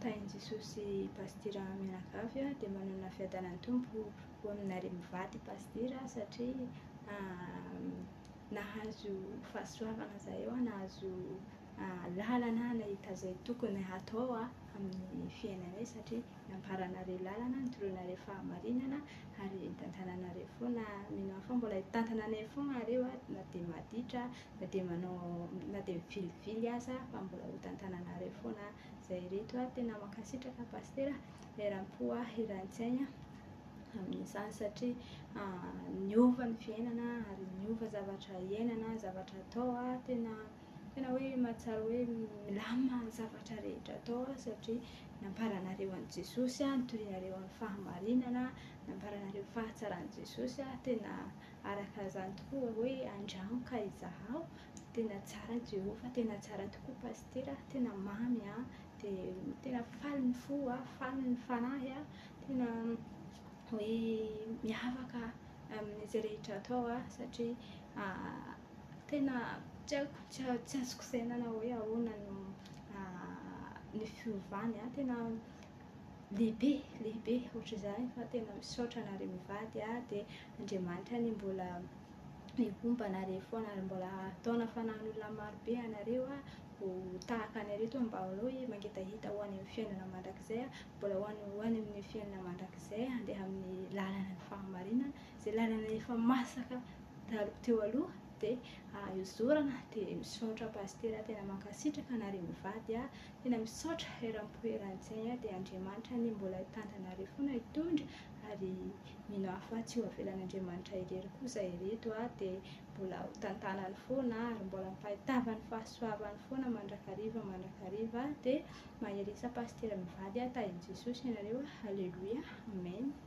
tainy Jesosy pastira mianakavy dia manana fiadanany tompo ho aminareo mivady pastira satria nahazo fahasoavana zahay nahazo lalana nahita izay tokony hatao amin'ny fiainanay satria namparanareo lalana nitoroanareo fahamarinana ary nitantananareo foana mino aho fa mbola hitantananay foana areo na dia maditra na dia manao na dia mivilivily aza fa mbola ho tantananareo foana izay reto tena mankasitraka pastera eram-po iran-tsaina amin'izany satria niova ny fiainana ary niova zavatra iainana zavatra atao tena hoe mahatsara hoe milamina ny zavatra rehetra atao satria namparanareo an'i Jesosy nitorianareo amin'ny fahamarinana namparanareo fahatsaran'i Jesosy tena araka izany tokoa hoe andrangoka izaho tena tsara Jehova tena tsara tokoa pastera tena mamy dia tena faly ny fo faly ny fanahy tena hoe miavaka amin'izay rehetra atao satria tena tsy azoko sainana hoe ahoana ny fiovany tena lehibe ohatr'izany fa tena misaotra anareo mivady dia Andriamanitra ny mbola mihomby anareo foana ary mbola ataona fanahin'olona marobe anareo ho tahaka anareo mba hoe mangetahita ho any amin'ny fiainana mandrakizay mbola ho any amin'ny fiainana mandrakizay handeha amin'ny lalana ny fahamarinana izay lalana efa masaka teo aloha dia hozorana dia misaotra pastera tena mankasitraka anareo mivady tena misaotra eram-po eran-tsaina dia Andriamanitra ny mbola hitantanareo foana hitondra ary mino aho fa tsy ho avelan'Andriamanitra irery kosa ireto dia mbola ho tantanany foana ary mbola mipahitavany fahasoavany foana mandrakariva dia maherisa pastera mivady tahin'i Jesosy ianareo Alleluia Amen.